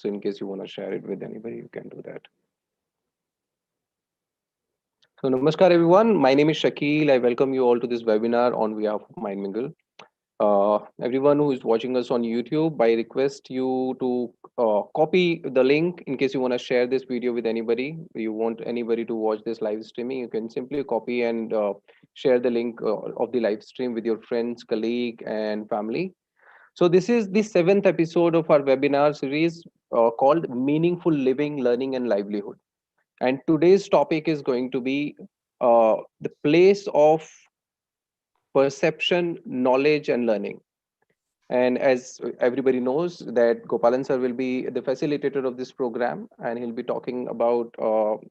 So in case you want to share it with anybody, you can do that. So namaskar everyone. My name is Shakeel. I welcome you all to this webinar on behalf of Mind Mingle. Everyone who is watching us on YouTube, I request you to copy the link in case you want to share this video with anybody. You want anybody to watch this live streaming, you can simply copy and share the link of the live stream with your friends, colleague, and family. So this is the seventh episode of our webinar series called Meaningful Living, Learning, and Livelihood. And today's topic is going to be the place of perception, knowledge, and learning. And as everybody knows, that Gopalan sir will be the facilitator of this program, and he'll be talking about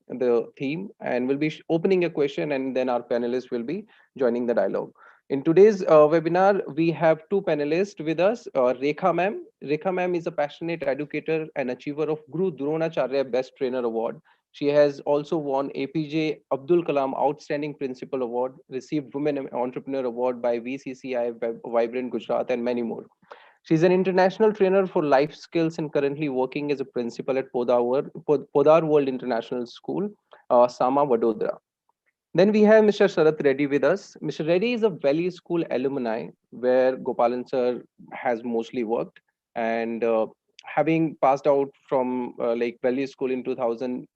the theme, and we'll be opening a question, and then our panelists will be joining the dialogue. In today's webinar, we have two panelists with us. Rekha ma'am. Rekha ma'am is a passionate educator and achiever of Guru Dronacharya Best Trainer Award. She has also won APJ Abdul Kalam Outstanding Principal Award, received Women Entrepreneur Award by VCCI Vibrant Gujarat, and many more. She's an international trainer for life skills and currently working as a principal at Podar World International School, Sama, Vadodara. Then we have Mr. Sharath Reddy with us. Mr. Reddy is a Valley School alumni where Gopalan sir has mostly worked, and having passed out from like Valley School in 2000,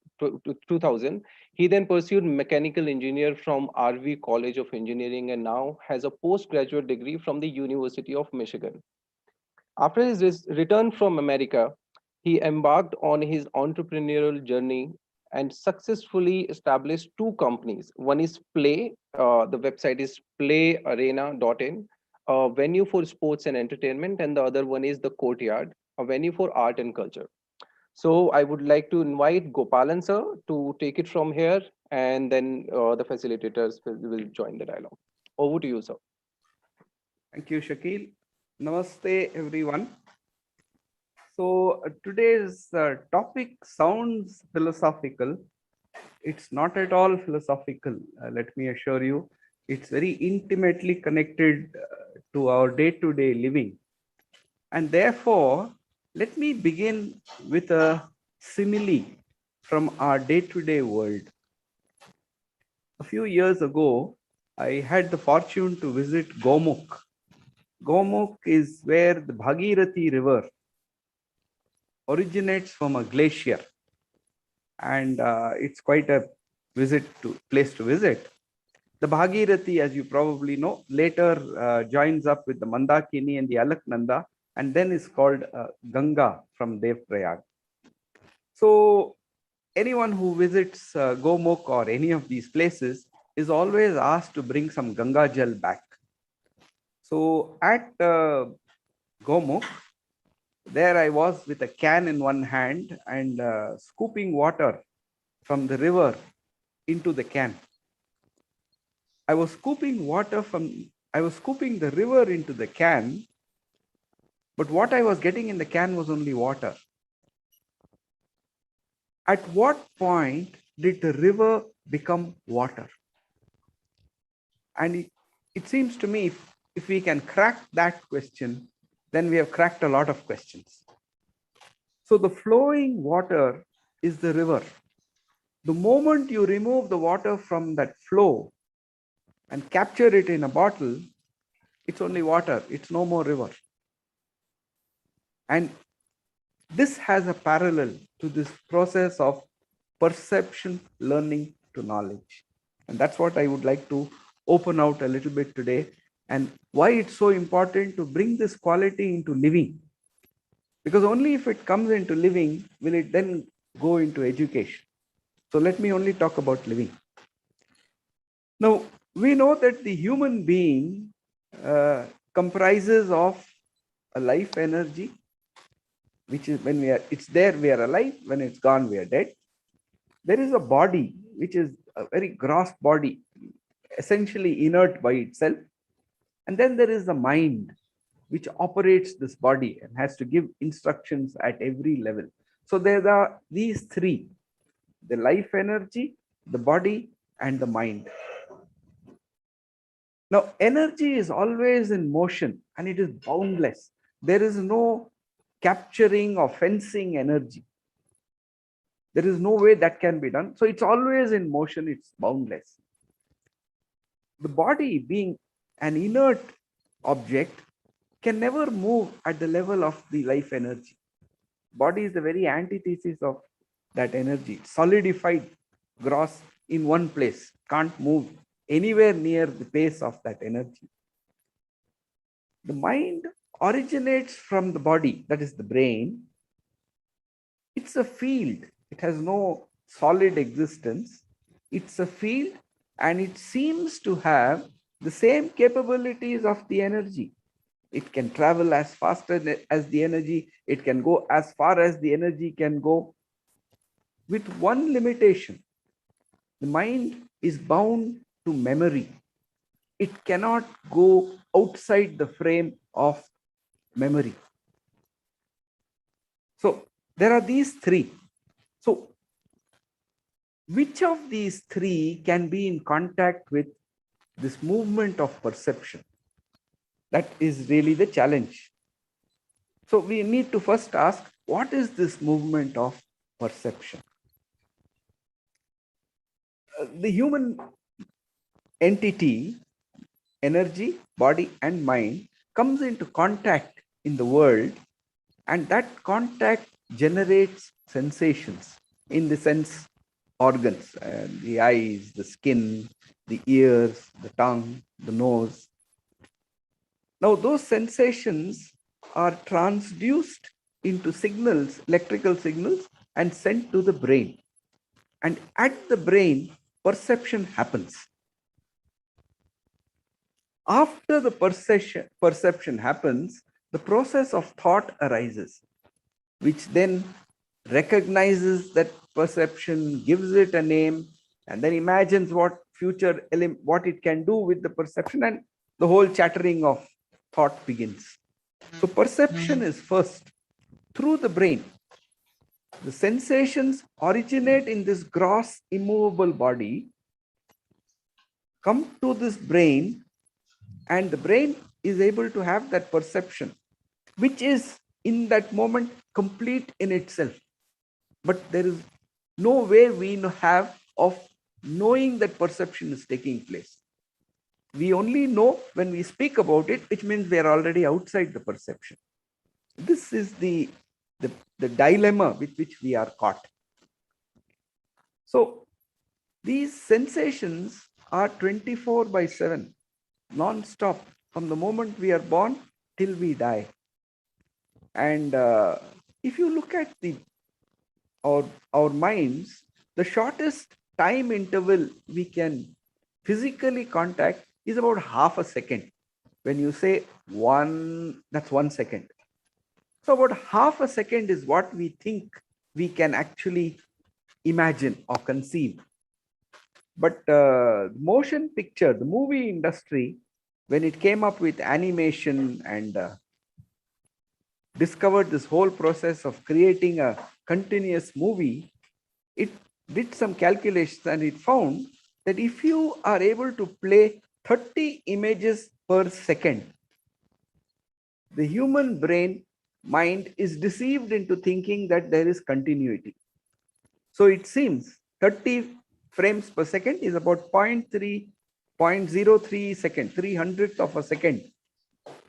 he then pursued mechanical engineer from RV College of Engineering and now has a postgraduate degree from the University of Michigan. After his return from America, he embarked on his entrepreneurial journey and successfully established two companies. One is Play, the website is playarena.in, a venue for sports and entertainment, and the other one is the Courtyard, a venue for art and culture. So I would like to invite Gopalan sir to take it from here, and then the facilitators will join the dialogue. Over to you, sir. Thank you, Shakeel. Namaste, everyone. So today's topic sounds philosophical. It's not at all philosophical, let me assure you. It's very intimately connected to our day-to-day living. And therefore, let me begin with a simile from our day-to-day world. A few years ago, I had the fortune to visit Gomukh. Gomukh is where the Bhagirathi River originates from a glacier, and it's quite a place to visit. The Bhagirathi, as you probably know, later joins up with the Mandakini and the Alaknanda, and then is called Ganga from Devprayag. So anyone who visits Gomukh or any of these places is always asked to bring some Ganga Jal back. So at Gomukh, there I was with a can in one hand and scooping water from the river into the can. I was scooping the river into the can, but what I was getting in the can was only water. At what point did the river become water? And it seems to me, if we can crack that question, then we have cracked a lot of questions. So the flowing water is the river. The moment you remove the water from that flow and capture it in a bottle, it's only water, it's no more river. And this has a parallel to this process of perception, learning to knowledge. And that's what I would like to open out a little bit today, and why it's so important to bring this quality into living. Because only if it comes into living will it then go into education. So let me only talk about living. Now, we know that the human being comprises of a life energy, which is when it's there, we are alive. When it's gone, we are dead. There is a body, which is a very gross body, essentially inert by itself. And then there is the mind, which operates this body and has to give instructions at every level. So there are these three: the life energy, the body, and the mind. Now, energy is always in motion and it is boundless. There is no capturing or fencing energy. There is no way that can be done. So it's always in motion, it's boundless. The body, being an inert object, can never move at the level of the life energy. Body is the very antithesis of that energy. Solidified, gross in one place, can't move anywhere near the pace of that energy. The mind originates from the body, that is the brain. It's a field. It has no solid existence. It's a field, and it seems to have the same capabilities of the energy. It can travel as fast as the energy. It can go as far as the energy can go, with one limitation. The mind is bound to memory. It cannot go outside the frame of memory. So there are these three. So which of these three can be in contact with this movement of perception? That is really the challenge. So we need to first ask, what is this movement of perception? The human entity, energy, body, and mind, comes into contact in the world, and that contact generates sensations in the sense organs, the eyes, the skin, the ears, the tongue, the nose. Now, those sensations are transduced into signals, electrical signals, and sent to the brain. And at the brain, perception happens. After the perception happens, the process of thought arises, which then recognizes that perception, gives it a name, and then imagines what what it can do with the perception, and the whole chattering of thought begins. So perception is first through the brain. The sensations originate in this gross, immovable body, come to this brain, and the brain is able to have that perception, which is in that moment complete in itself. But there is no way we have of knowing that perception is taking place. We only know when we speak about it, which means we are already outside the perception. This is the dilemma with which we are caught. So these sensations are 24/7, non-stop, from the moment we are born till we die. And if you look at our minds, the shortest time interval we can physically contact is about half a second. When you say one, that's 1 second. So about half a second is what we think we can actually imagine or conceive. But motion picture, the movie industry, when it came up with animation and discovered this whole process of creating a continuous movie, it did some calculations, and it found that if you are able to play 30 images per second, the human mind is deceived into thinking that there is continuity. So it seems 30 frames per second is about 0.03 second, 300th of a second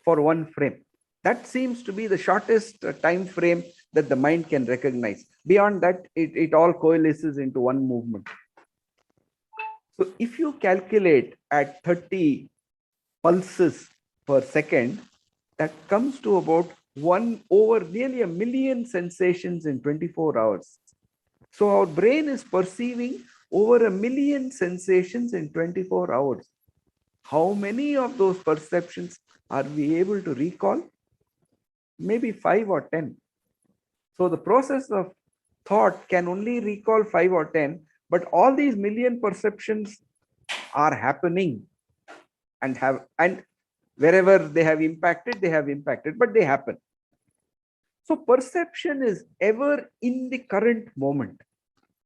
for one frame. That seems to be the shortest time frame that the mind can recognize. Beyond that, it all coalesces into one movement. So if you calculate at 30 pulses per second, that comes to about nearly a million sensations in 24 hours. So our brain is perceiving over a million sensations in 24 hours. How many of those perceptions are we able to recall? Maybe 5 or 10. So the process of thought can only recall 5 or 10, but all these million perceptions are happening and wherever they have impacted, but they happen. So perception is ever in the current moment,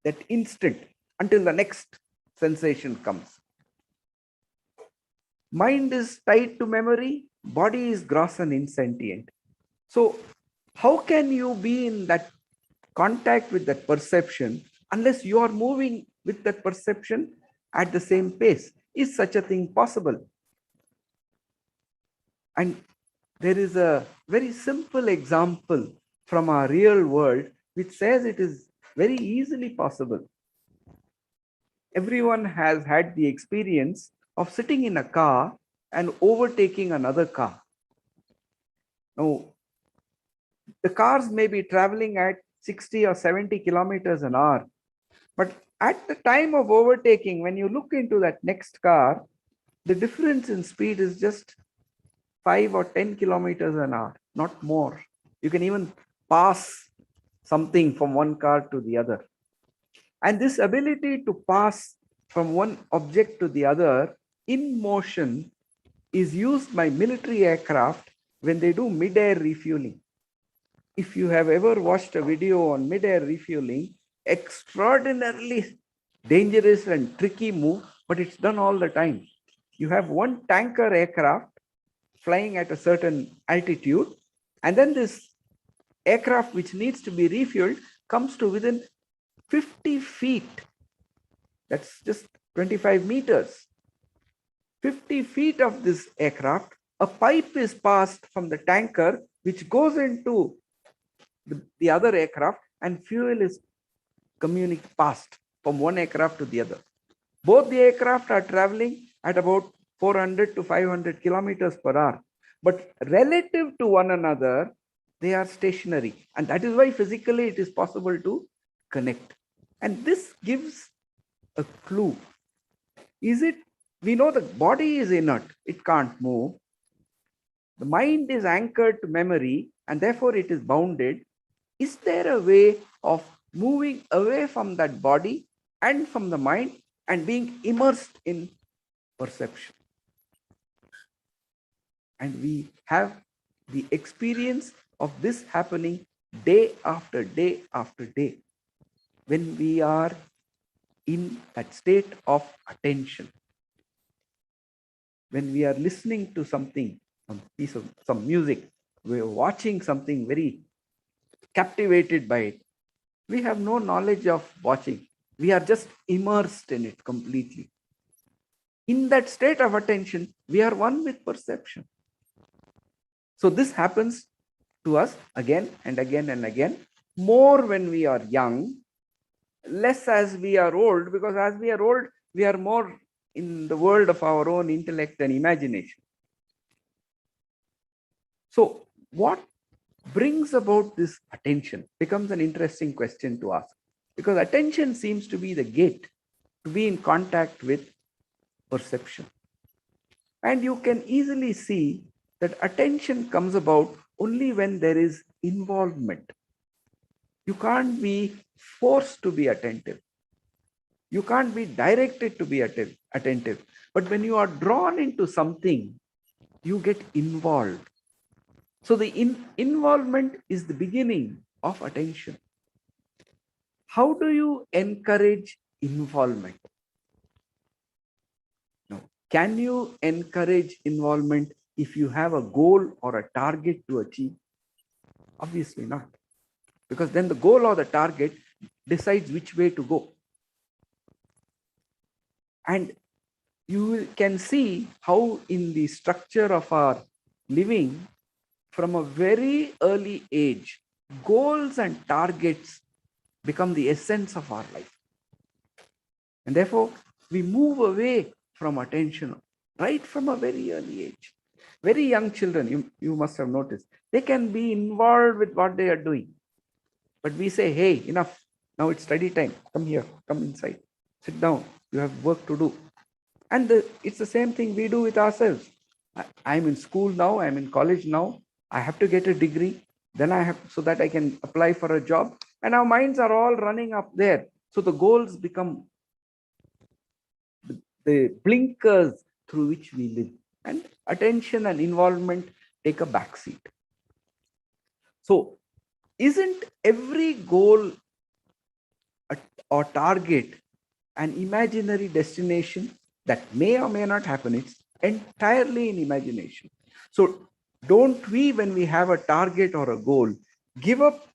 that instant, until the next sensation comes. Mind is tied to memory, body is gross and insentient. So How can you be in that contact with that perception unless you are moving with that perception at the same pace? Is such a thing possible? And there is a very simple example from our real world which says it is very easily possible. Everyone has had the experience of sitting in a car and overtaking another car. Now, the cars may be traveling at 60 or 70 kilometers an hour, but at the time of overtaking, when you look into that next car, the difference in speed is just 5 or 10 kilometers an hour, not more. You can even pass something from one car to the other. And this ability to pass from one object to the other in motion is used by military aircraft when they do mid-air refueling. If you have ever watched a video on mid-air refueling, extraordinarily dangerous and tricky move, but it's done all the time. You have one tanker aircraft flying at a certain altitude, and then this aircraft which needs to be refueled comes to within 50 feet. That's just 25 meters. 50 feet of this aircraft, a pipe is passed from the tanker which goes into the other aircraft, and fuel is passed from one aircraft to the other. Both the aircraft are traveling at about 400 to 500 kilometers per hour. But relative to one another, they are stationary. And that is why physically it is possible to connect. And this gives a clue. We know the body is inert, it can't move. The mind is anchored to memory, and therefore it is bounded. Is there a way of moving away from that body and from the mind and being immersed in perception? And we have the experience of this happening day after day after day when we are in that state of attention. When we are listening to something, some music, we are watching something very captivated by it. We have no knowledge of watching. We are just immersed in it completely. In that state of attention, we are one with perception. So this happens to us again and again and again, more when we are young, less as we are old, because as we are old, we are more in the world of our own intellect and imagination. So what brings about this attention becomes an interesting question to ask, because attention seems to be the gate to be in contact with perception. And you can easily see that attention comes about only when there is involvement. You can't be forced to be attentive. You can't be directed to be attentive. But when you are drawn into something, you get involved. So the involvement is the beginning of attention. How do you encourage involvement? No. Can you encourage involvement if you have a goal or a target to achieve? Obviously not. Because then the goal or the target decides which way to go. And you can see how in the structure of our living, from a very early age, goals and targets become the essence of our life. And therefore, we move away from attention right from a very early age. Very young children, you must have noticed, they can be involved with what they are doing. But we say, hey, enough. Now it's study time. Come here, come inside, sit down. You have work to do. And it's the same thing we do with ourselves. I'm in school now, I'm in college now. I have to get a degree. Then I have, so that I can apply for a job. And our minds are all running up there. So the goals become the blinkers through which we live. And attention and involvement take a backseat. So isn't every goal or target an imaginary destination that may or may not happen? It's entirely in imagination. So don't we, when we have a target or a goal, give up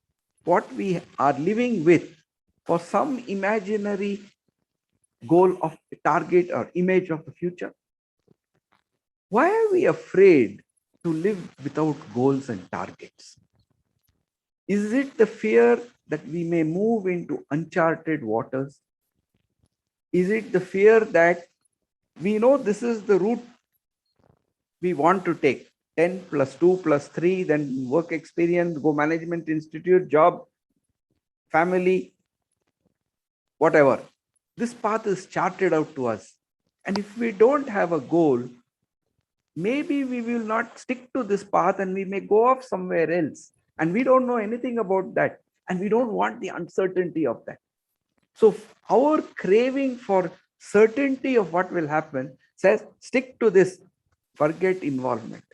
what we are living with for some imaginary goal of a target or image of the future? Why are we afraid to live without goals and targets? Is it the fear that we may move into uncharted waters? Is it the fear that we know this is the route we want to take? 10 plus 2 plus 3, then work experience, go management institute, job, family, whatever. This path is charted out to us. And if we don't have a goal, maybe we will not stick to this path and we may go off somewhere else. And we don't know anything about that. And we don't want the uncertainty of that. So our craving for certainty of what will happen says, stick to this, forget involvement.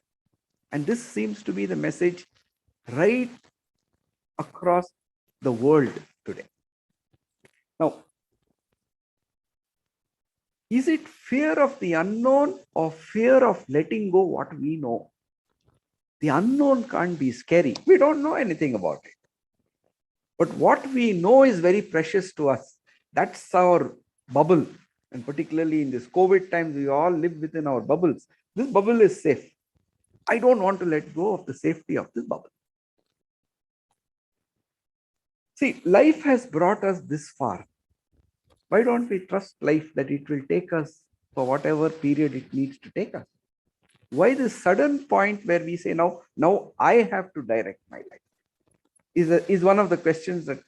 And this seems to be the message right across the world today. Now, is it fear of the unknown or fear of letting go what we know? The unknown can't be scary. We don't know anything about it. But what we know is very precious to us. That's our bubble. And particularly in this COVID times, we all live within our bubbles. This bubble is safe. I don't want to let go of the safety of this bubble. See, life has brought us this far. Why don't we trust life that it will take us for whatever period it needs to take us? Why this sudden point where we say, now I have to direct my life? Is one of the questions that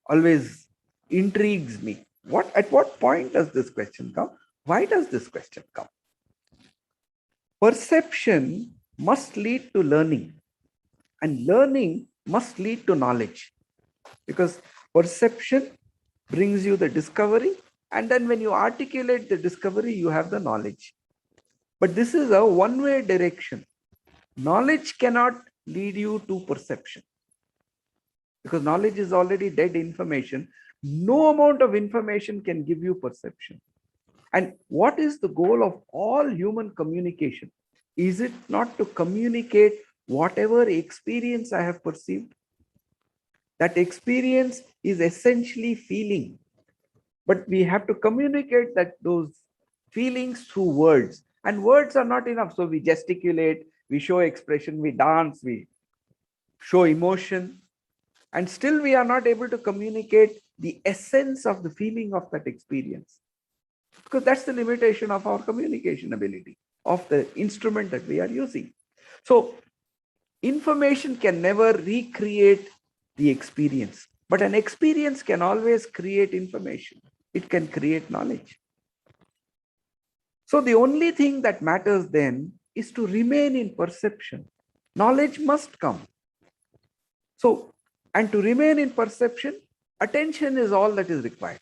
always intrigues me. At what point does this question come? Why does this question come? Perception must lead to learning, and learning must lead to knowledge, because perception brings you the discovery, and then when you articulate the discovery, you have the knowledge. But this is a one-way direction. Knowledge cannot lead you to perception, because knowledge is already dead information. No amount of information can give you perception. And what is the goal of all human communication? Is it not to communicate whatever experience I have perceived? That experience is essentially feeling. But we have to communicate those feelings through words. And words are not enough. So we gesticulate, we show expression, we dance, we show emotion. And still we are not able to communicate the essence of the feeling of that experience. Because that's the limitation of our communication ability, of the instrument that we are using. So information can never recreate the experience, but an experience can always create information. It can create knowledge. So the only thing that matters then is to remain in perception. Knowledge must come. So, and to remain in perception, attention is all that is required.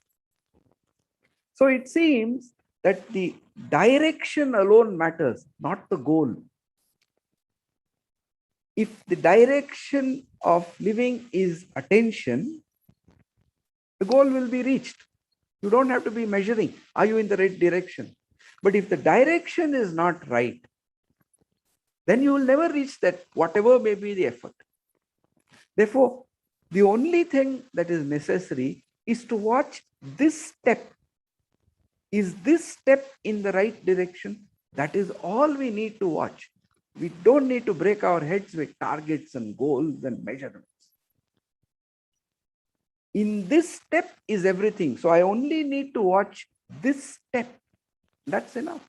So it seems that the direction alone matters, not the goal. If the direction of living is attention, the goal will be reached. You don't have to be measuring, are you in the right direction? But if the direction is not right, then you will never reach that, whatever may be the effort. Therefore, the only thing that is necessary is to watch this step. Is this step in the right direction? That is all we need to watch. We don't need to break our heads with targets and goals and measurements. In this step is everything. So I only need to watch this step. That's enough.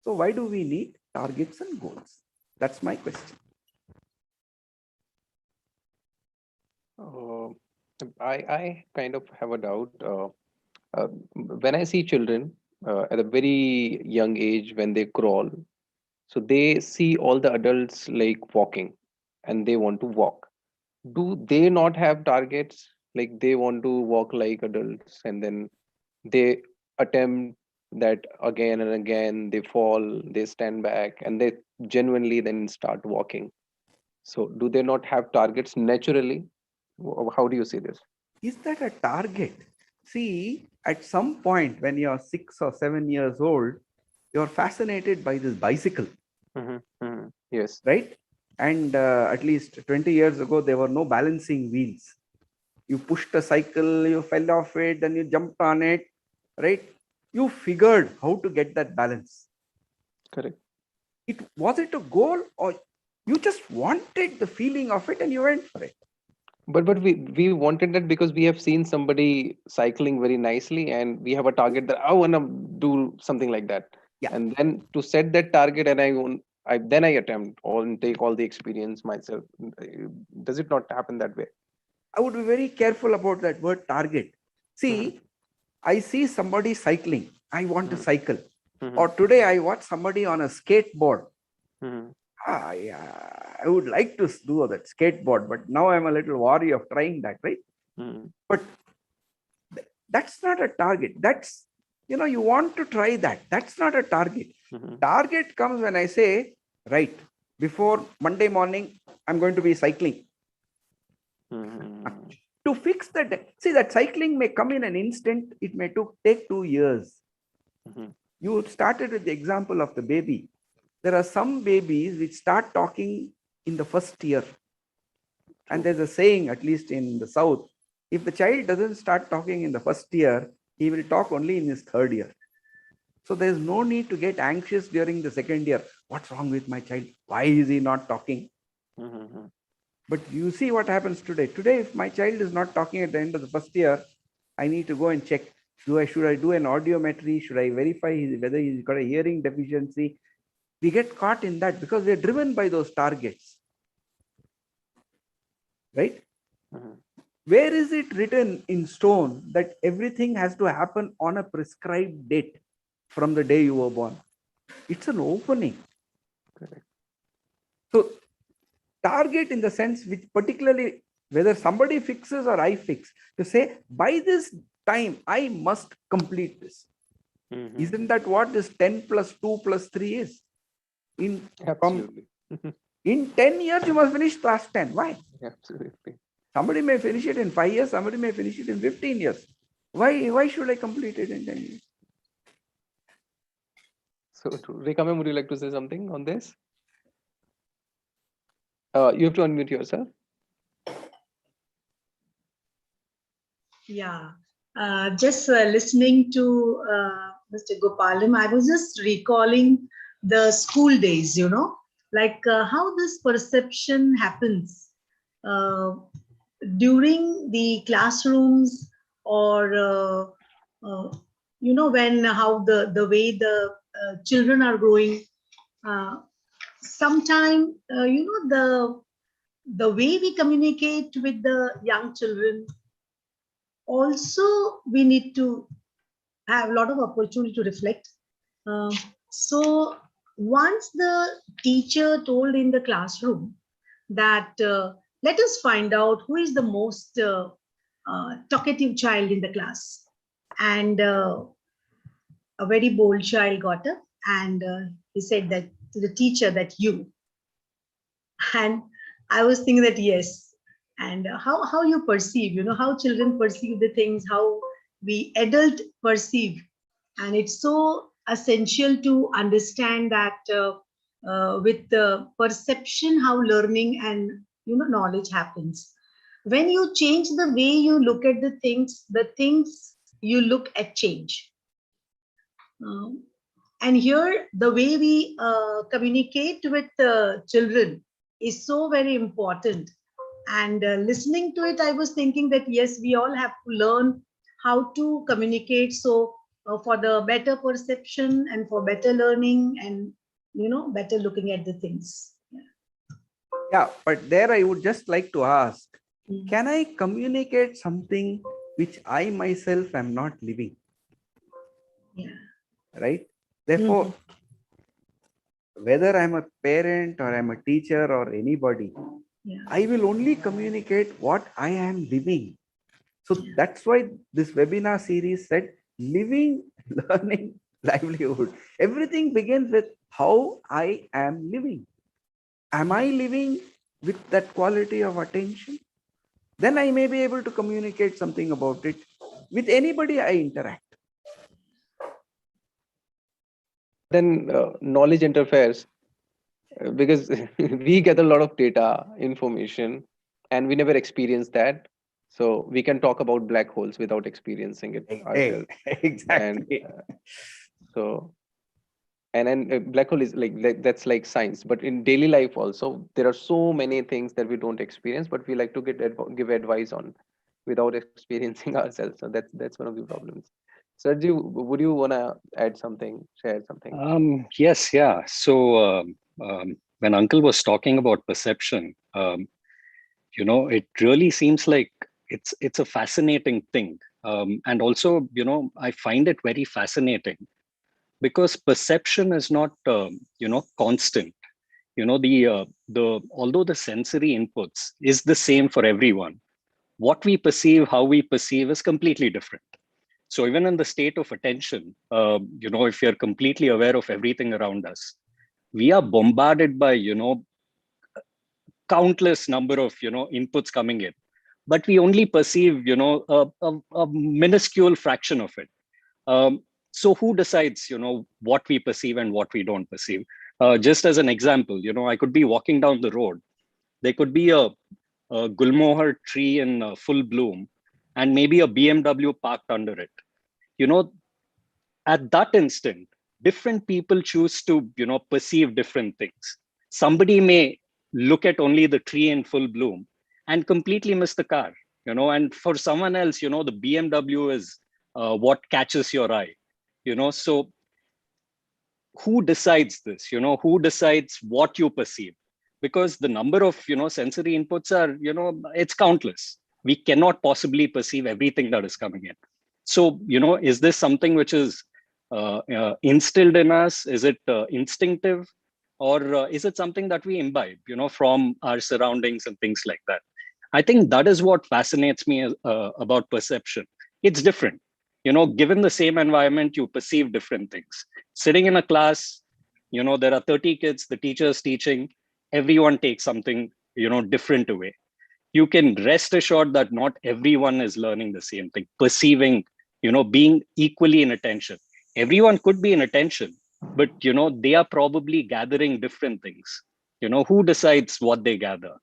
So why do we need targets and goals? That's my question. I kind of have a doubt. When I see children at a very young age, when they crawl, so they see all the adults like walking and they want to walk. Do they not have targets? Like they want to walk like adults and then they attempt that again and again, they fall, they stand back, and they genuinely then start walking. So do they not have targets naturally? How do you see this? Is that a target? See, at some point when you're 6 or 7 years old, you're fascinated by this bicycle, Hmm. Hmm. Yes. right? And at least 20 years ago, there were no balancing wheels. You pushed a cycle, you fell off it, then you jumped on it, right? You figured how to get that balance. Correct. Was it a goal, or you just wanted the feeling of it and you went for it? But we wanted that because we have seen somebody cycling very nicely, and we have a target that I want to do something like that. Yeah. And then to set that target, and then I attempt all and take all the experience myself. Does it not happen that way? I would be very careful about that word target. See, I see somebody cycling. I want to cycle. Or today I watch somebody on a skateboard. I would like to do that skateboard, but now I'm a little wary of trying that, right? But that's not a target. That's, you want to try that. That's not a target. Target comes when I say, right, before Monday morning, I'm going to be cycling. To fix that, see, that cycling may come in an instant. It may take 2 years. You started with the example of the baby. There are some babies which start talking in the first year. And there's a saying, at least in the South, if the child doesn't start talking in the first year, he will talk only in his third year. So there's no need to get anxious during the second year. What's wrong with my child? Why is he not talking? But you see what happens today. Today, if my child is not talking at the end of the first year, I need to go and check. Should I do an audiometry? Should I verify whether he's got a hearing deficiency? We get caught in that because we're driven by those targets. Right? Where is it written in stone that everything has to happen on a prescribed date from the day you were born? It's an opening. Correct. So, target in the sense which particularly, whether somebody fixes or I fix, to say, by this time, I must complete this. Isn't that what this 10 plus 2 plus 3 is? Absolutely. In 10 years, you must finish class 10. Why? Absolutely. Somebody may finish it in 5 years, somebody may finish it in 15 years. Why should I complete it in 10 years? So true. Rekha ma'am, would you like to say something on this? You have to unmute yourself. Yeah. Just listening to Mr. Gopalan, I was just recalling the school days, like how this perception happens during the classrooms, or when how the way the children are growing. Sometime the way we communicate with the young children, also we need to have a lot of opportunity to reflect. So once the teacher told in the classroom that let us find out who is the most talkative child in the class, and a very bold child got up, and he said that to the teacher that you, and I was thinking that yes, and how you perceive, how children perceive the things, how we adult perceive, and it's so essential to understand that with the perception how learning and knowledge happens. When you change the way you look at the things you look at change. And here the way we communicate with children is so very important. And listening to it, I was thinking that yes, we all have to learn how to communicate, so for the better perception and for better learning and better looking at the things. Yeah, but there I would just like to ask, can I communicate something which I myself am not living? Yeah. Right? Therefore, whether I'm a parent or I'm a teacher or anybody, I will only communicate what I am living. So that's why this webinar series said living, learning, livelihood. Everything begins with how I am living. Am I living with that quality of attention? Then I may be able to communicate something about it with anybody I interact. Then knowledge interferes. because we get a lot of data, information, and we never experience that. So we can talk about black holes without experiencing it ourselves. And Exactly. so, and then black hole is like that's like science, but in daily life also there are so many things that we don't experience, but we like to give advice on without experiencing ourselves. So that's one of the problems. Sarji, would you want to add something, share something? Yes, yeah. So when Uncle was talking about perception, it really seems like it's a fascinating thing, and also, I find it very fascinating because perception is not, constant. The although the sensory inputs is the same for everyone, what we perceive, how we perceive is completely different. So even in the state of attention, if you're completely aware of everything around us, we are bombarded by, countless number of, inputs coming in, but we only perceive, a minuscule fraction of it. So who decides, what we perceive and what we don't perceive? Just as an example, I could be walking down the road. There could be a gulmohar tree in full bloom and maybe a BMW parked under it. You know, at that instant, different people choose to, perceive different things. Somebody may look at only the tree in full bloom and completely miss the car, and for someone else, the BMW is what catches your eye, so who decides this? Who decides what you perceive? Because the number of, sensory inputs are, it's countless. We cannot possibly perceive everything that is coming in. So, is this something which is instilled in us? Is it instinctive? Or is it something that we imbibe, from our surroundings and things like that? I think that is what fascinates me about perception. It's different. Given the same environment, you perceive different things. Sitting in a class, there are 30 kids, the teacher is teaching, everyone takes something, different away. You can rest assured that not everyone is learning the same thing, perceiving, being equally in attention. Everyone could be in attention, but, they are probably gathering different things. Who decides what they gather?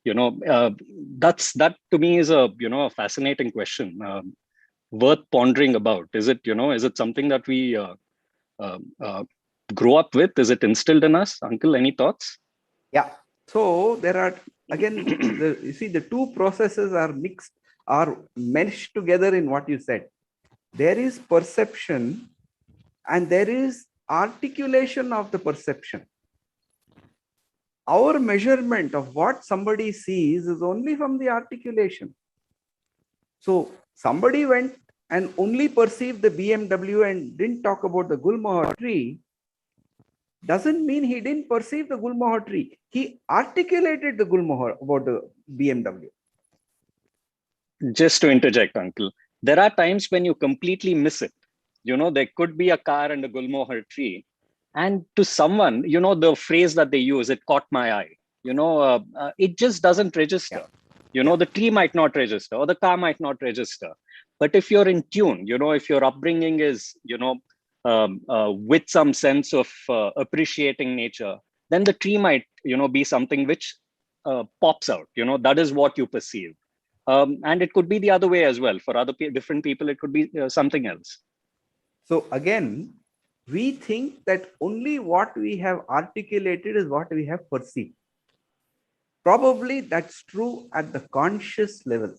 That to me is a fascinating question, worth pondering about. Is it something that we uh, uh, grow up with? Is it instilled in us? Uncle, any thoughts? Yeah. So there are, again, you see, the two processes are mixed, are meshed together in what you said. There is perception and there is articulation of the perception. Our measurement of what somebody sees is only from the articulation. So somebody went and only perceived the BMW and didn't talk about the Gulmohar tree, doesn't mean he didn't perceive the Gulmohar tree. He articulated the Gulmohar about the BMW. Just to interject, Uncle, there are times when you completely miss it. There could be a car and a gulmohar tree, and to someone, the phrase that they use, it caught my eye. It just doesn't register. The tree might not register or the car might not register. But if you're in tune, if your upbringing is, with some sense of appreciating nature, then the tree might, be something which pops out. That is what you perceive. And it could be the other way as well. For different people, it could be something else. So again, we think that only what we have articulated is what we have perceived. Probably that's true at the conscious level.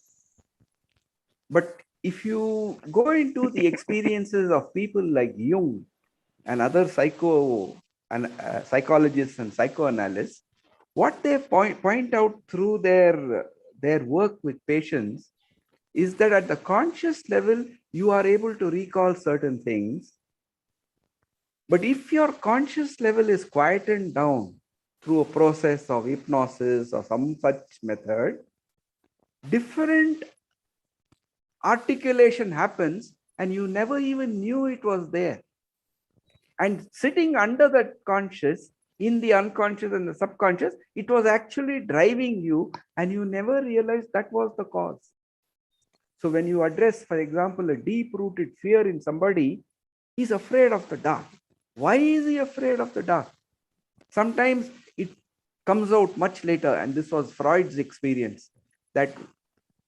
But if you go into the experiences of people like Jung and other psychologists and psychoanalysts, what they point out through their work with patients is that at the conscious level, you are able to recall certain things. But if your conscious level is quietened down through a process of hypnosis or some such method, different articulation happens and you never even knew it was there. And sitting under that conscious, in the unconscious and the subconscious, it was actually driving you and you never realized that was the cause. So when you address, for example, a deep-rooted fear in somebody, he's afraid of the dark. Why is he afraid of the dark? Sometimes it comes out much later, and this was Freud's experience, that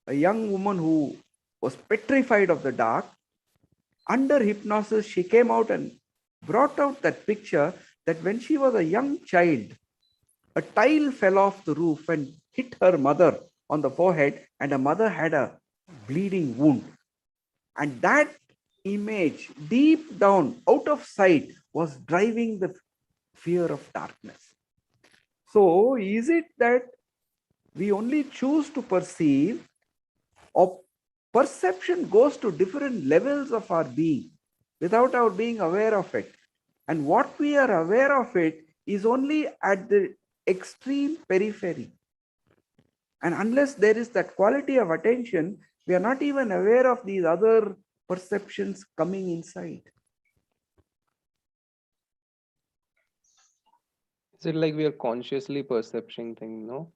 a young woman who was petrified of the dark, under hypnosis, she came out and brought out that picture that when she was a young child, a tile fell off the roof and hit her mother on the forehead, and her mother had a bleeding wound. And that image, deep down, out of sight, was driving the fear of darkness. So, is it that we only choose to perceive, or perception goes to different levels of our being without our being aware of it? And what we are aware of it is only at the extreme periphery. And unless there is that quality of attention, we are not even aware of these other perceptions coming inside. Is it like we are consciously perception thing? No,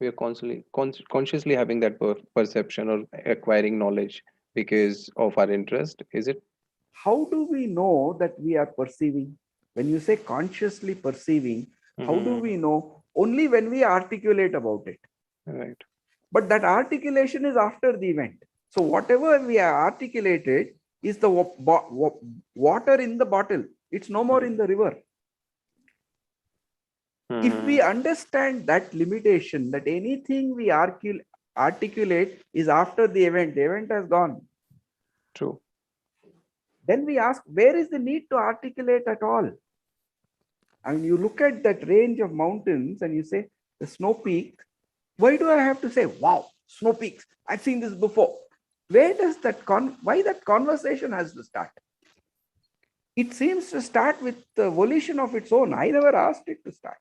we are consciously having that perception or acquiring knowledge because of our interest. Is it? How do we know that we are perceiving? When you say consciously perceiving, how do we know? Only when we articulate about it. Right. But that articulation is after the event. So whatever we are articulated is the water in the bottle. It's no more in the river. If we understand that limitation, that anything we articulate is after the event has gone. True. Then we ask, where is the need to articulate at all? And you look at that range of mountains and you say, the snow peak, why do I have to say, wow, snow peaks, I've seen this before? Where does that why that conversation has to start? It seems to start with the volition of its own. I never asked it to start.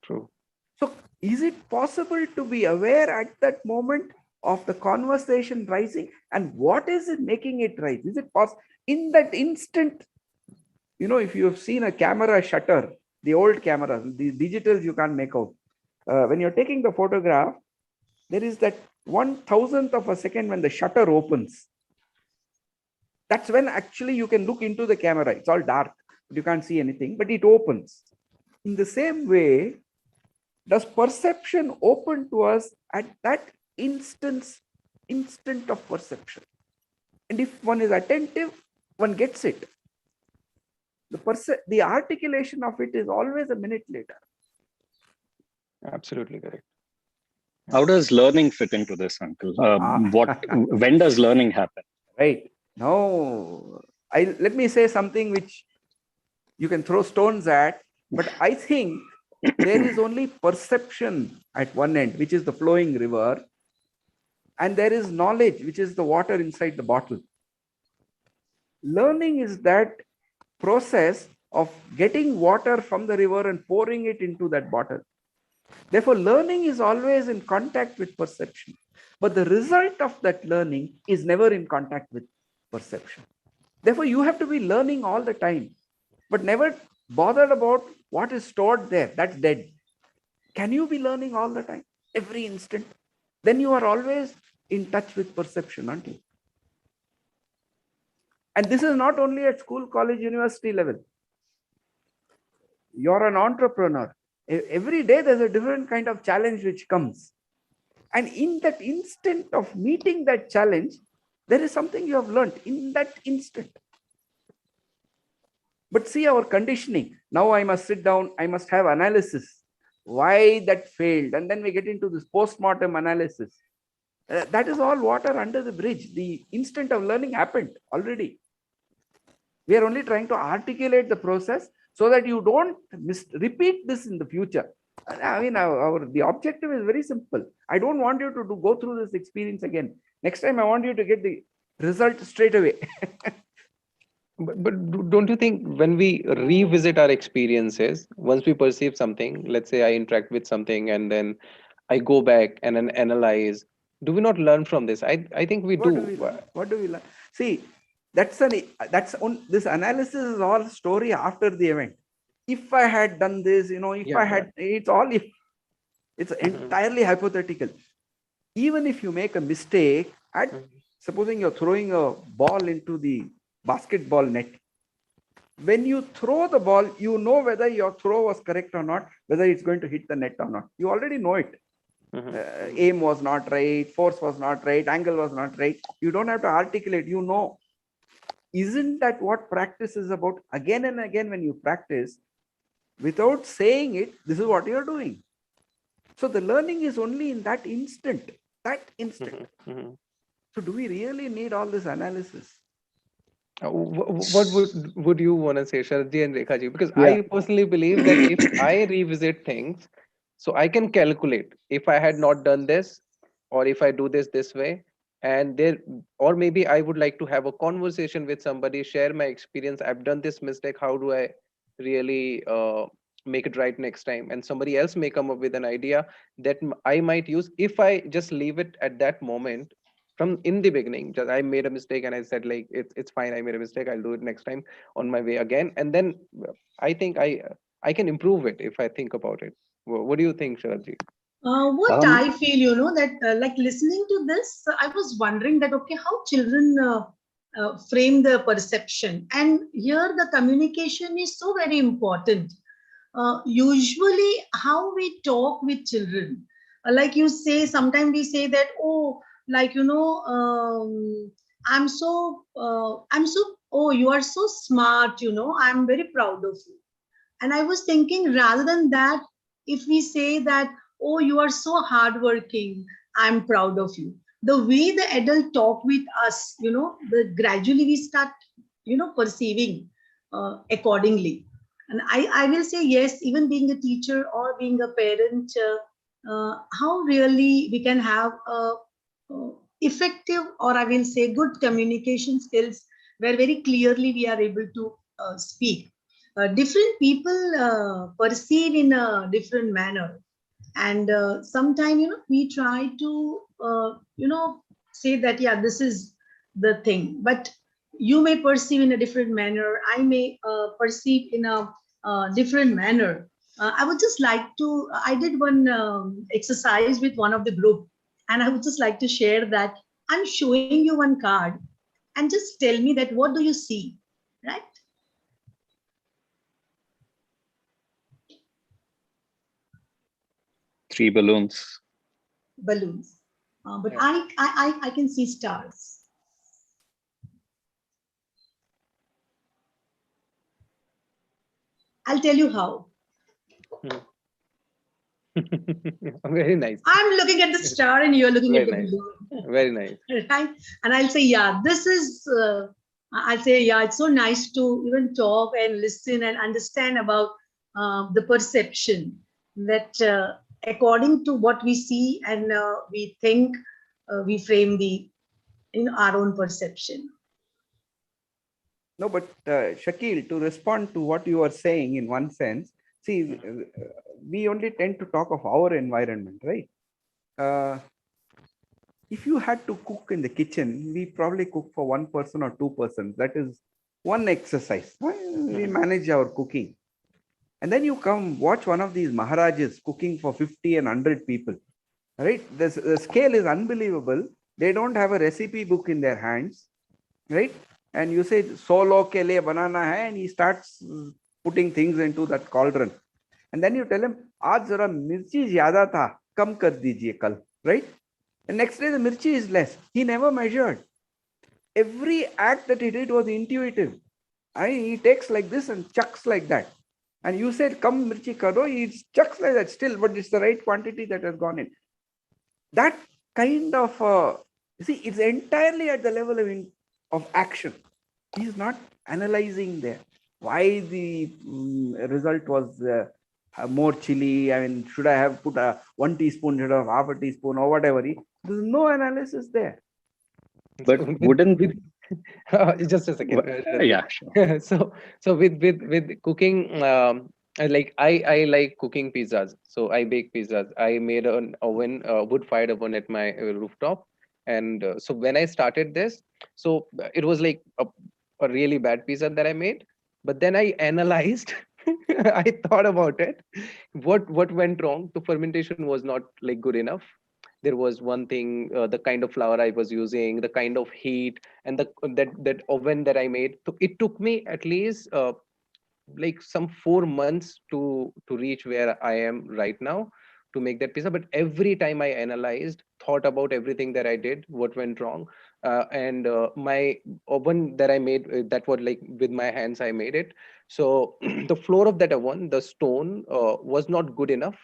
True. So is it possible to be aware at that moment of the conversation rising? And what is it making it rise? Is it possible in that instant? You know, if you have seen a camera shutter, the old cameras, the digitals you can't make out. When you're taking the photograph, there is that 1,000th of a second when the shutter opens. That's when actually you can look into the camera. It's all dark, you can't see anything, but it opens. In the same way, does perception open to us at that instant of perception? And if one is attentive, one gets it. The articulation of it is always a minute later. Absolutely correct. How does learning fit into this, Uncle? When does learning happen? Right. Now, let me say something which you can throw stones at, but I think there is only perception at one end, which is the flowing river, and there is knowledge, which is the water inside the bottle. Learning is that process of getting water from the river and pouring it into that bottle. Therefore, learning is always in contact with perception, but the result of that learning is never in contact with perception. Therefore, you have to be learning all the time, but never bothered about what is stored there. That's dead. Can you be learning all the time, every instant? Then you are always in touch with perception, aren't you? And this is not only at school, college, university level. You're an entrepreneur. Every day there's a different kind of challenge which comes. And in that instant of meeting that challenge, there is something you have learned in that instant. But see our conditioning. Now I must sit down, I must have analysis. Why that failed? And then we get into this post-mortem analysis. That is all water under the bridge. The instant of learning happened already. We are only trying to articulate the process so that you don't repeat this in the future. I mean, the objective is very simple. I don't want you to go through this experience again. Next time, I want you to get the result straight away. But don't you think when we revisit our experiences, once we perceive something, let's say I interact with something and then I go back and then analyze, do we not learn from this? I think we do. What do we learn? See, this analysis is all story after the event. If I had done this, it's all if. It's entirely hypothetical. Even if you make a mistake, supposing you're throwing a ball into the basketball net, When you throw the ball, you know whether your throw was correct or not, whether it's going to hit the net or not. You already know it. Aim was not right, force was not right, angle was not right. You don't have to articulate, you know. Isn't that what practice is about? Again and again, when you practice, without saying it, this is what you're doing. So the learning is only in that instant. That instant. So do we really need all this analysis? What would you want to say, Sharadji and Rekha ji? Because I personally believe that if I revisit things, so I can calculate if I had not done this, or if I do this way, and there, or maybe I would like to have a conversation with somebody, share my experience. I've done this mistake. How do I really make it right next time? And somebody else may come up with an idea that I might use if I just leave it at that moment. From in the beginning, just I made a mistake and I said like it's fine, I made a mistake, I'll do it next time on my way again, and then I think I can improve it if I think about it. What do you think, Sharadji? What I feel, that like listening to this, I was wondering that, okay, how children frame the perception. And here the communication is so very important. Usually, how we talk with children, like you say, sometimes we say that, oh, like, oh, you are so smart, I'm very proud of you. And I was thinking, rather than that, if we say that, oh, you are so hardworking, I'm proud of you. The way the adult talk with us, gradually we start, perceiving accordingly. And I will say, yes, even being a teacher or being a parent, how really we can have effective, or I will say good communication skills, where very clearly we are able to speak. Different people perceive in a different manner, and sometimes we try to say that, yeah, this is the thing, but you may perceive in a different manner, I may perceive in a different manner. I would just like to, I did one exercise with one of the group, and I would just like to share that. I'm showing you one card, and just tell me that what do you see, right? Three balloons. Balloons. But yeah. I can see stars. I'll tell you how. Very nice. I'm looking at the star and you're looking very at the nice. balloon. Very nice. Right? And I'll say, yeah, this is, I'll say, yeah, it's so nice to even talk and listen and understand about the perception that according to what we see and we think, we frame our own perception. No, but Shakeel, to respond to what you were saying in one sense, see, we only tend to talk of our environment, right? If you had to cook in the kitchen, we probably cook for one person or two persons. That is one exercise. We manage our cooking. And then you come watch one of these Maharajas cooking for 50 and 100 people, right? The scale is unbelievable. They don't have a recipe book in their hands, right? And you say, solo ke liye banana hai, and he starts putting things into that cauldron. And then you tell him, aaj zara mirchi zyada tha, kam kar dijiye kal, right? And next day the mirchi is less. He never measured. Every act that he did was intuitive. He takes like this and chucks like that. And you said, kam mirchi karo, he chucks like that still, but it's the right quantity that has gone in. That kind of, you see, it's entirely at the level of action. He's not analyzing there. Why the result was more chili? I mean, should I have put 1 teaspoon instead of half a teaspoon or whatever? There's no analysis there. But wouldn't we? Just a second. Yeah, sure. So with cooking, like I like cooking pizzas. So I bake pizzas. I made an oven, wood-fired oven at my rooftop. And so when I started this, so it was like a really bad pizza that I made. But then I analyzed, I thought about it. What went wrong? The fermentation was not like good enough. there was one thing, the kind of flour I was using, the kind of heat, and that oven that I made. So it took me at least like some 4 months to reach where I am right now to make that pizza. But every time I analyzed, thought about everything that I did, what went wrong, and my oven that I made, that was like with my hands I made it. So the floor of that oven, the stone, was not good enough.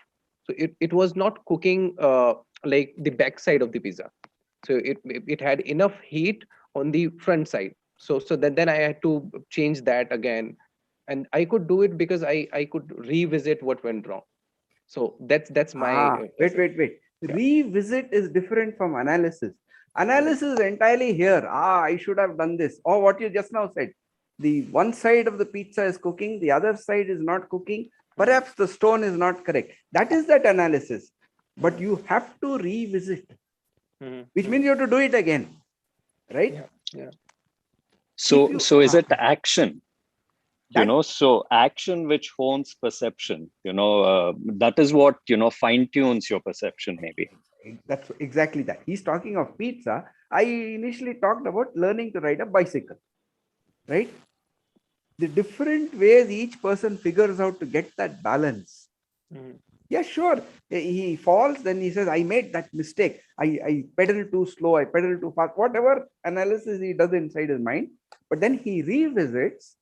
So it was not cooking like the back side of the pizza. So it had enough heat on the front side. So then I had to change that again, and I could do it because I could revisit what went wrong. So that's my Wait. yeah. Revisit is different from analysis. Correct. Analysis is entirely here. I should have done this. Or what you just now said. The one side of the pizza is cooking, the other side is not cooking. Mhm, Perhaps the stone is not correct. That is that analysis. But you have to revisit, mhm, which means mhm. you have to do it again, right? Yeah, yeah. If So you so is it action? that So action which hones perception, that is what, fine tunes your perception maybe. that's exactly that. He's talking of pizza. I initially talked about learning to ride a bicycle, right? The different ways each person figures out to get that balance. Mhm, Yeah, sure. He falls, then he says, I made that mistake. I pedal too slow, I pedal too fast, whatever analysis he does inside his mind. But then he revisits.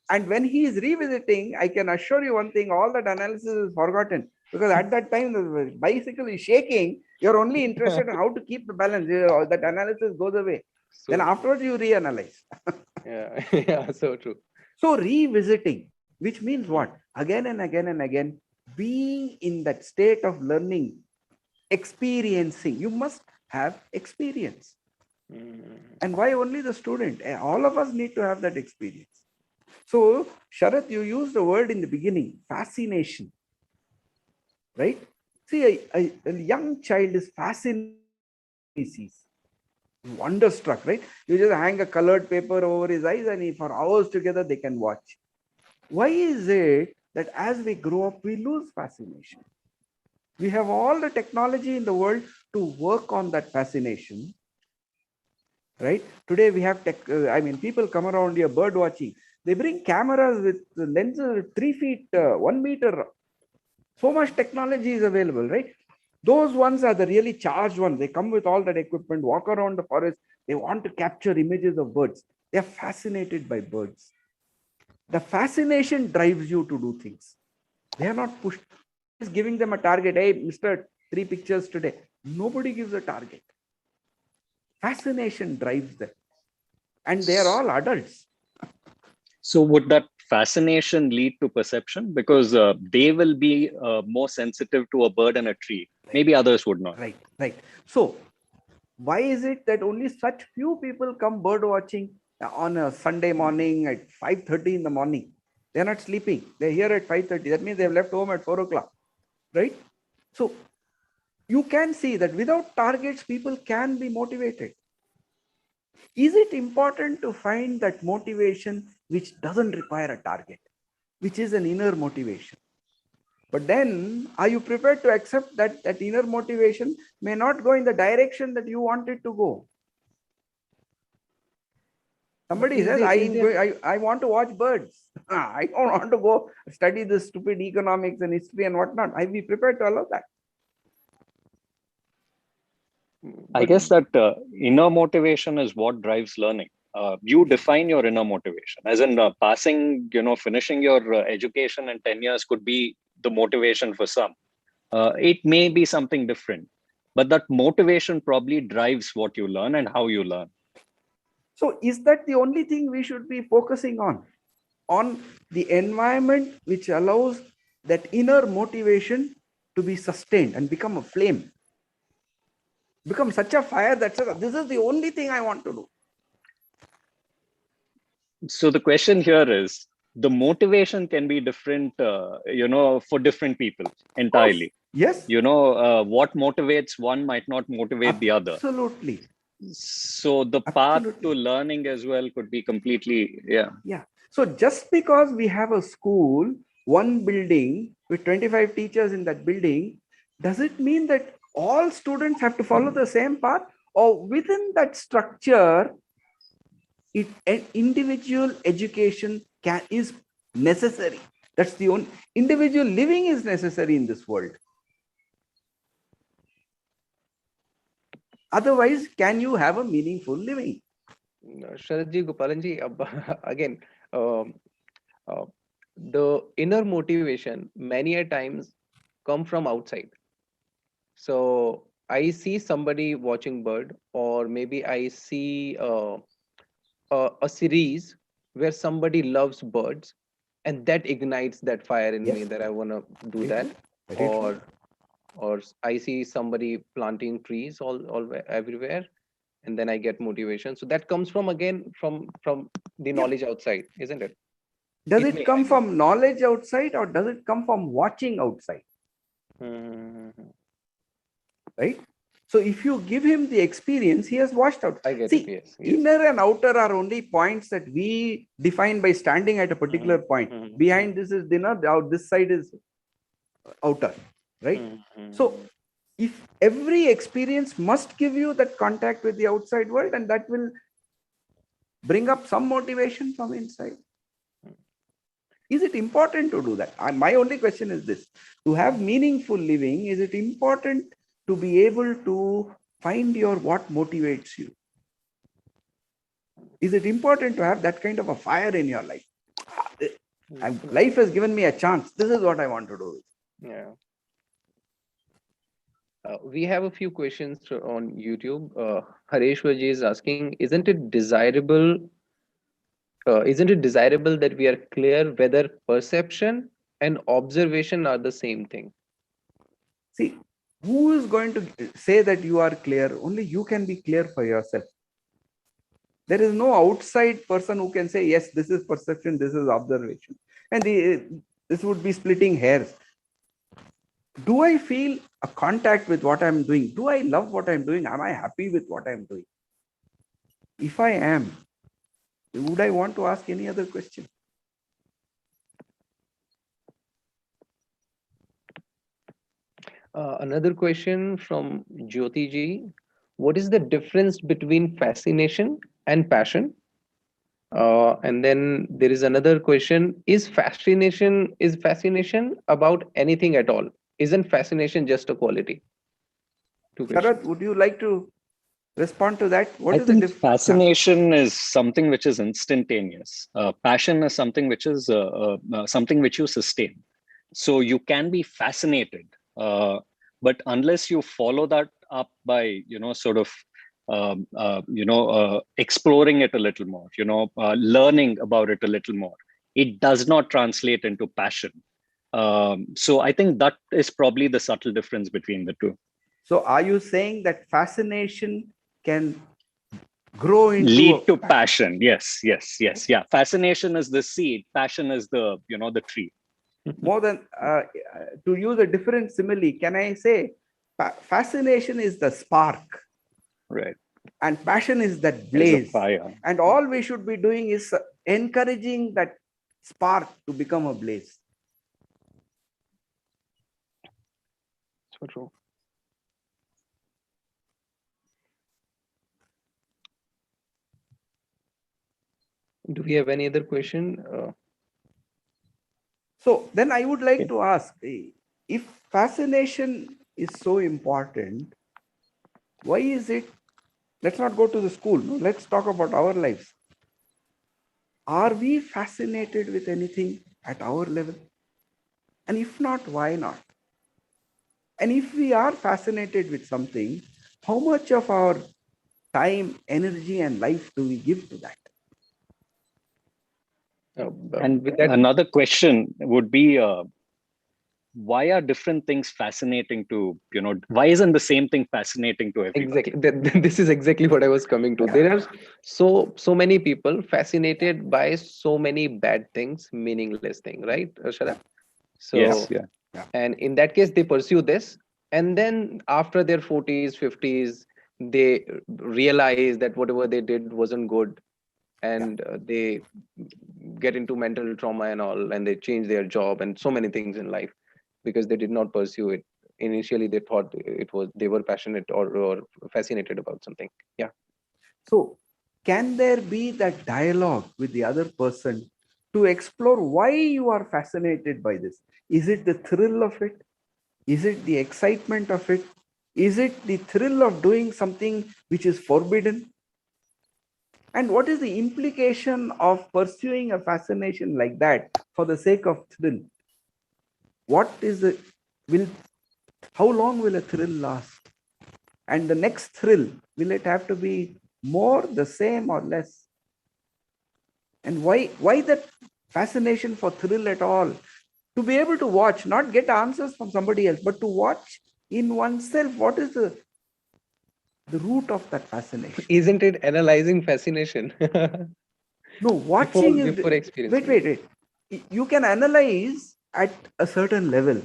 And when he is revisiting, I can assure you one thing, all that analysis is forgotten. Because at that time, the bicycle is shaking. You're only interested in how to keep the balance. That analysis goes away. Then so true. afterwards, you reanalyze. Yeah, yeah, so true. So revisiting, which means Mhm, what? Again and again and again, being in that state of learning, experiencing. You must have experience. mhm, And why only the student? All of us need to have that experience. So, Sharath, you used a word in the beginning, fascination, right? See, a young child is fascinated he sees, wonderstruck, right? You just hang a colored paper over his eyes and for hours together they can watch. Why is it that as we grow up, we lose fascination? We have all the technology in the world to work on that fascination, right? Today we have tech, people come around here bird watching. They bring cameras with lenses 3 feet, 1 meter. So much technology is available, right? Those ones are the really charged ones. They come with all that equipment, walk around the forest. They want to capture images of birds. They are fascinated by birds. The fascination drives you to do things. They are not pushed. Just giving them a target. Hey, Mr. 3 pictures today. Nobody gives a target. Fascination drives them. And they are all adults. So would that fascination lead to perception? Because they will be more sensitive to a bird and a tree. Right, Maybe others would not. right. So, why is it that only such few people come bird watching on a Sunday morning at 5:30 in the morning? They're not sleeping. They're here at 5:30. That means they've left home at 4 o'clock, right? So you can see that without targets, people can be motivated. Is it important to find that motivation which doesn't require a target, which is an inner motivation? But then, are you prepared to accept that that inner motivation may not go in the direction that you want it to go? but Somebody says, I want to watch birds. I don't want to go study this stupid economics and history and whatnot. I be prepared to allow that. I but guess that inner motivation is what drives learning. You define your inner motivation, as in passing, finishing your education in 10 years could be the motivation for some. It may be something different, but that motivation probably drives what you learn and how you learn. So, is that the only thing we should be focusing on? On the environment which allows that inner motivation to be sustained and become a flame, become such a fire that says, this is the only thing I want to do. So the question here is, the motivation can be different, for different people Of course, entirely. yes, What motivates one might not motivate the other. absolutely, So the path to absolutely. learning as well could be completely, yeah. Yeah. So just because we have a school, one building with 25 teachers in that building, does it mean that all students have to follow the same path, or within that structure, an individual education is necessary? That's the only, individual living is necessary in this world. Otherwise, can you have a meaningful living? Sharath ji, Gopalan ji, again, the inner motivation many a times come from outside. So I see somebody watching bird, or maybe I see a series where somebody loves birds, and that ignites that fire in me Yes. that I want to do Very that. true. Very true. Or I see somebody planting trees all everywhere, and then I get motivation. So that comes from, again, from the Yeah. knowledge outside, isn't it? Does It it may, come again. from knowledge outside, or does it come from watching outside? Right? So if you give him the experience, he has watched out. I get See, it. Yes. inner and outer are only points that we define by standing at a particular point. Behind this is inner, this side is outer, right? So if every experience must give you that contact with the outside world, and that will bring up some motivation from inside. Is it important to do that? My only question is this: to have meaningful living, is it important to be able to find your what motivates you? Is it important to have that kind of a fire in your life? Life has given me a chance. This is what I want to do. Yeah. We have a few questions on YouTube. Hareshwarji is asking, isn't it desirable that we are clear whether perception and observation are the same thing? See, who is going to say that you are clear? Only you can be clear for yourself. There is no outside person who can say, yes, this is perception, this is observation. And this would be splitting hairs. Do I feel a contact with what I'm doing? Do I love what I'm doing? Am I happy with what I'm doing? If I am, would I want to ask any other question? Another question from Jyoti ji. What is the difference between fascination and passion? And then there is another question: is fascination about anything at all? Isn't fascination just a quality? Two questions. Sharath, would you like to respond to that? What I is the think difference? fascination is something which is instantaneous. Passion is something which is something which you sustain. So you can be fascinated, but unless you follow that up by sort of exploring it a little more, learning about it a little more, it does not translate into passion. So I think that is probably the subtle difference between the two. So are you saying that fascination can grow into lead to passion? Yes. Yeah. Fascination is the seed. Passion is the tree. more than to use a different simile, can I say fascination is the spark, right, and passion is that is a blaze, fire. and all we should be doing is encouraging that spark to become a blaze. So true. Do we have any other question? So then I would like to ask, if fascination is so important, why is it? Let's not go to the school. No? Let's talk about our lives. Are we fascinated with anything at our level? And if not, why not? And if we are fascinated with something, how much of our time, energy, and life do we give to that? And with that, another question would be, why are different things fascinating to, why isn't the same thing fascinating to everybody? exactly. This is exactly what I was coming to. There are so many people fascinated by so many bad things, meaningless thing, right, Sharath? So Yes, yeah. and in that case, they pursue this, and then after their 40s, 50s, they realize that whatever they did wasn't good, and they get into mental trauma and all, and they change their job and so many things in life because they did not pursue it initially they thought they were passionate or fascinated about something. Yeah. So can there be that dialogue with the other person to explore why you are fascinated by this? Is it the thrill of it? Is it the excitement of it? Is it the thrill of doing something which is forbidden? And what is the implication of pursuing a fascination like that for the sake of thrill? What is the will how long will a thrill last? And the next thrill, will it have to be more, the same, or less? And why that fascination for thrill at all? To be able to watch, not get answers from somebody else, but to watch in oneself, what is the root of that fascination? Isn't it analyzing fascination? No, watching is Before wait, experiencing it. wait, wait. You can analyze at a certain level,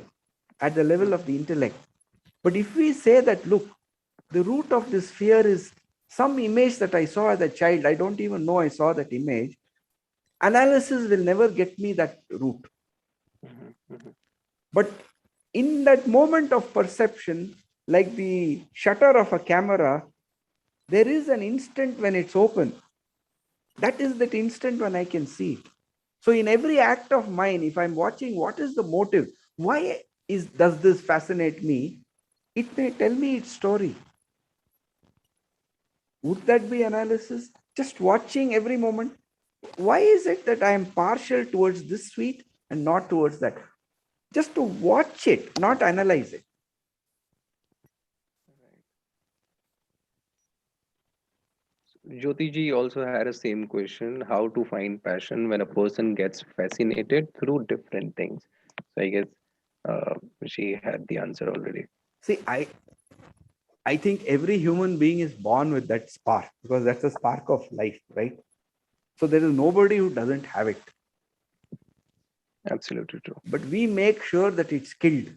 at the level of the intellect. But if we say that, look, the root of this fear is some image that I saw as a child, I don't even know I saw that image, analysis will never get me that root. But in that moment of perception, like the shutter of a camera, there is an instant when it's open. That is that instant when I can see it. So in every act of mine, if I'm watching, what is the motive? Why does this fascinate me? It may tell me its story. Would that be analysis? Just watching every moment. Why is it that I am partial towards this sweet and not towards that? Just to watch it, not analyze it. Jyoti ji also had a same question: how to find passion when a person gets fascinated through different things? So I guess uh, she had the answer already. See, I think every human being is born with that spark because that's the spark of life, right? So there is nobody who doesn't have it. Absolutely true. But we make sure that it's killed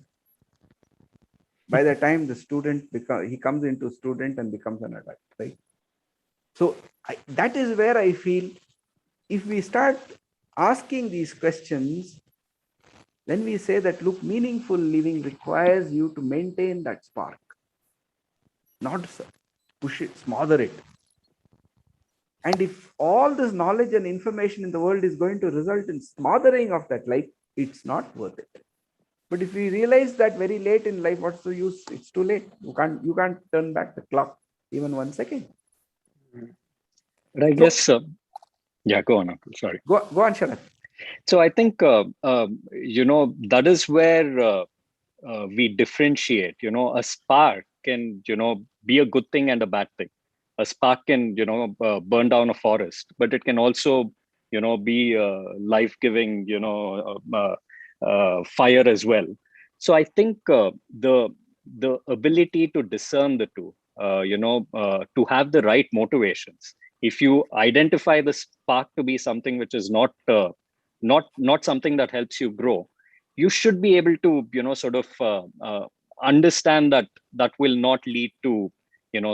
by the time the student he comes into student and becomes an adult, right? So that is where I feel if we start asking these questions, then we say that, look, meaningful living requires you to maintain that spark, not push it, smother it. And if all this knowledge and information in the world is going to result in smothering of that life, it's not worth it. But if we realize that very late in life, what's the use? It's too late. You can't turn back the clock even 1 second. But I guess, yeah, go on, Uncle. Sorry. Go on, Sharath. So I think, that is where we differentiate. A spark can, be a good thing and a bad thing. A spark can, burn down a forest, but it can also, be life-giving, fire as well. So I think the ability to discern the two, to have the right motivations. If you identify the spark to be something which is not something that helps you grow, you should be able to sort of understand that will not lead to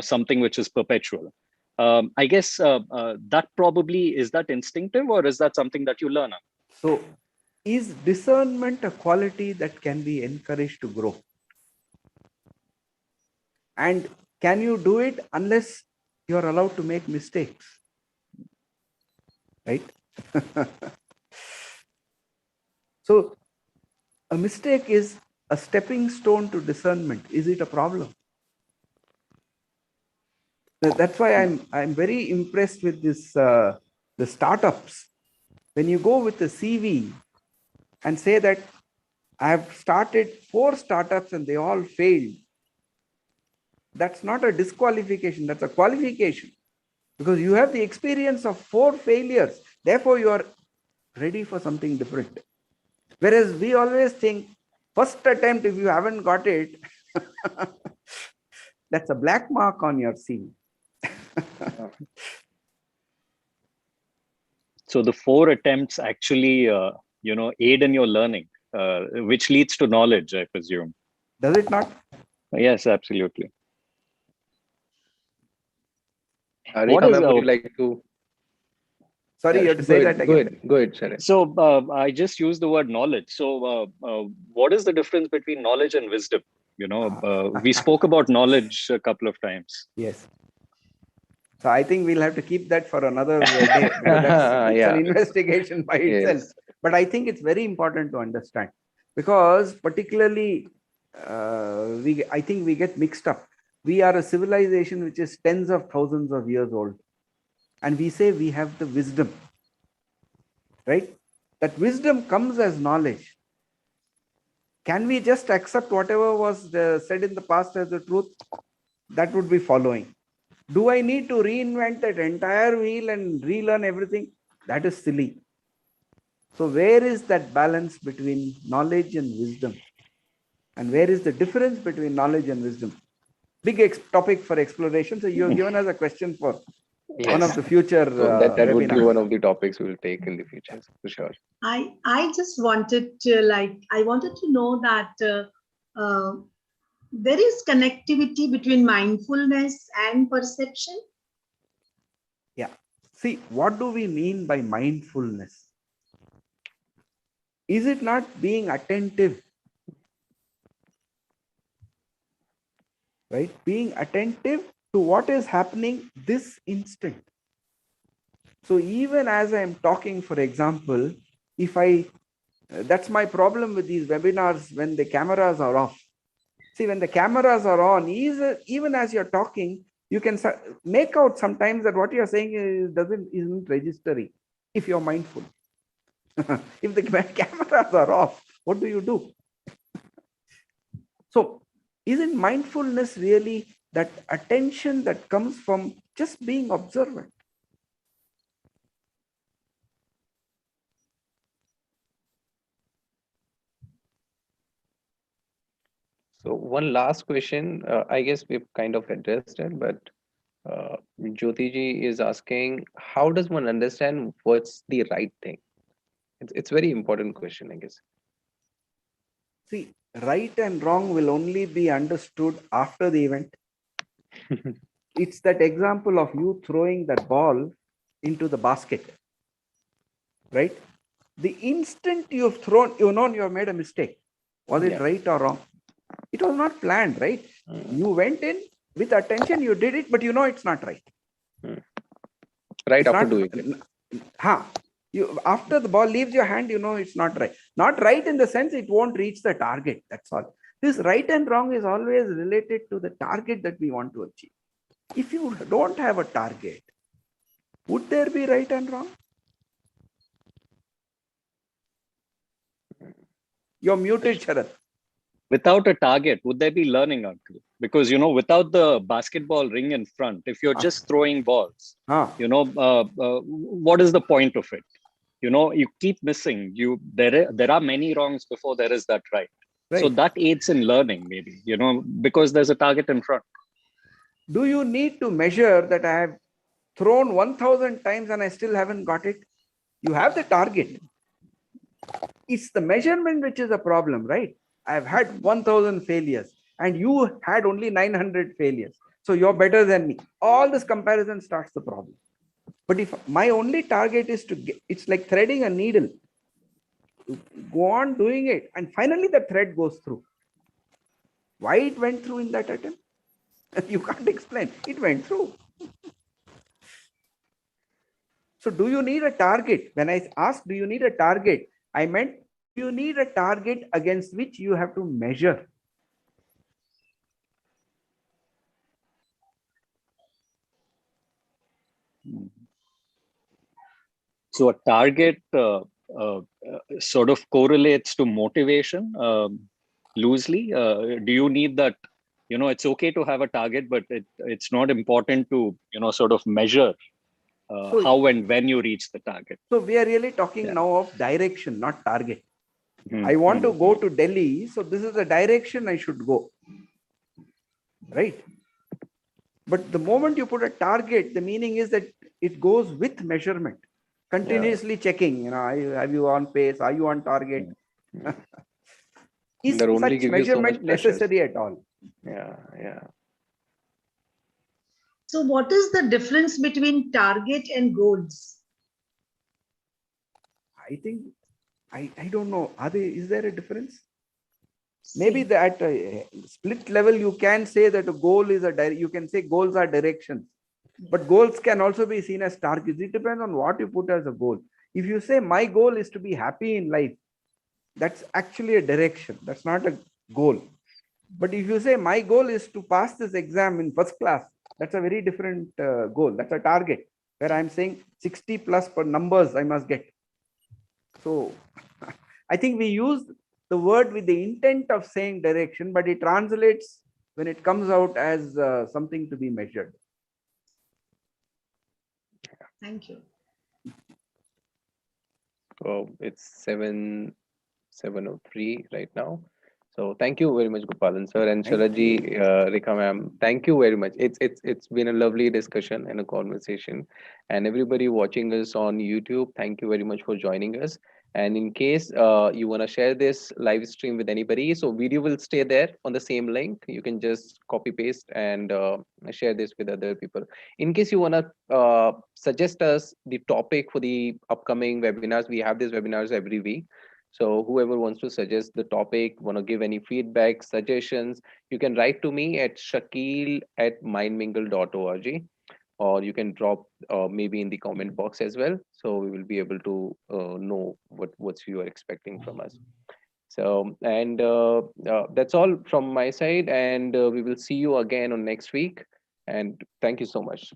something which is perpetual. I guess that probably is that instinctive, or is that something that you learn? So is discernment a quality that can be encouraged to grow? And can you do it unless you're allowed to make mistakes? Right? So a mistake is a stepping stone to discernment. Is it a problem? That's why I'm very impressed with this the startups. When you go with the CV and say that I have started 4 startups and they all failed, that's not a disqualification, that's a qualification, because you have the experience of 4 failures. Therefore, you are ready for something different. Whereas we always think, first attempt, if you haven't got it, that's a black mark on your CV. So the 4 attempts actually, aid in your learning, which leads to knowledge, I presume. Does it not? Yes, absolutely. Rekha, ma'am, would you like to? Sorry, you have to say that again. Go ahead, Sharath. So I just used the word knowledge. So what is the difference between knowledge and wisdom? We spoke about knowledge a couple of times. Yes. So I think we'll have to keep that for another day, because it's an investigation by itself. Yes. But I think it's very important to understand, because particularly I think we get mixed up. We are a civilization which is tens of thousands of years old, and we say we have the wisdom, right? That wisdom comes as knowledge. Can we just accept whatever was said in the past as the truth? That would be following. Do I need to reinvent that entire wheel and relearn everything? That is silly. So where is that balance between knowledge and wisdom? And where is the difference between knowledge and wisdom? Big topic for exploration. So you have given us a question for one of the future So that would be webinars. one of the topics we will take in the future, for sure. I just wanted to I wanted to know that there is connectivity between mindfulness and perception. Yeah. See, what do we mean by mindfulness? Is it not being attentive? Right? Being attentive to what is happening this instant. So even as I am talking, for example, if that's my problem with these webinars when the cameras are off. See, when the cameras are on, even as you're talking, you can make out sometimes that what you're saying isn't registering if you're mindful. If the cameras are off, what do you do? So isn't mindfulness really that attention that comes from just being observant? So one last question, I guess we've kind of addressed it, but Jyoti ji is asking, how does one understand what's the right thing? It's very important question, I guess. See, right and wrong will only be understood after the event. It's that example of you throwing that ball into the basket, right? The instant you've thrown, you have made a mistake. Was it right or wrong? It was not planned, right? You went in with attention, you did it, but it's not right. Right it's after not, doing it. After the ball leaves your hand, it's not right. Not right in the sense it won't reach the target. That's all. This right and wrong is always related to the target that we want to achieve. If you don't have a target, would there be right and wrong? You're muted, Sharath. Without a target, would there be learning, Uncle? Because, without the basketball ring in front, if you're just throwing balls, what is the point of it? You keep missing. There are many wrongs before there is that right. So that aids in learning, maybe, because there's a target in front. Do you need to measure that I have thrown 1,000 times and I still haven't got it? You have the target. It's the measurement which is a problem, right? I've had 1,000 failures and you had only 900 failures. So you're better than me. All this comparison starts the problem. But if my only target is to get, it's like threading a needle. Go on doing it. And finally the thread goes through. Why it went through in that attempt? You can't explain. It went through. So do you need a target? When I asked, do you need a target? I meant, you need a target against which you have to measure. So a target sort of correlates to motivation loosely. Do you need that? It's okay to have a target, but it's not important to, sort of measure how and when you reach the target. So we are really talking now of direction, not target. I want to go to Delhi, so this is the direction I should go, right? But the moment you put a target, the meaning is that it goes with measurement, continuously checking, have you on pace? Are you on target? Is such measurement necessary at all? Yeah. So what is the difference between target and goals? I think, I don't know. Is there a difference? Maybe Same. that split level, you can say that a goal is you can say goals are directions, but goals can also be seen as targets. It depends on what you put as a goal. If you say my goal is to be happy in life, that's actually a direction. That's not a goal. But if you say my goal is to pass this exam in first class, that's a very different goal. That's a target where I'm saying 60 plus per numbers I must get. So I think we use the word with the intent of saying direction, but it translates when it comes out as something to be measured. Thank you. So it's 7:03 right now. So thank you very much, Gopalan sir and Thank Sharaji, you. Rekha ma'am. Thank you very much. It's been a lovely discussion and a conversation. And everybody watching us on YouTube, thank you very much for joining us. And in case you want to share this live stream with anybody, so video will stay there on the same link. You can just copy paste and share this with other people. In case you want to suggest us the topic for the upcoming webinars, we have these webinars every week. So whoever wants to suggest the topic, want to give any feedback, suggestions, you can write to me at shakeel@mindmingle.org, or you can drop maybe in the comment box as well. So we will be able to know what you are expecting from us. So, and that's all from my side, and we will see you again on next week. And thank you so much.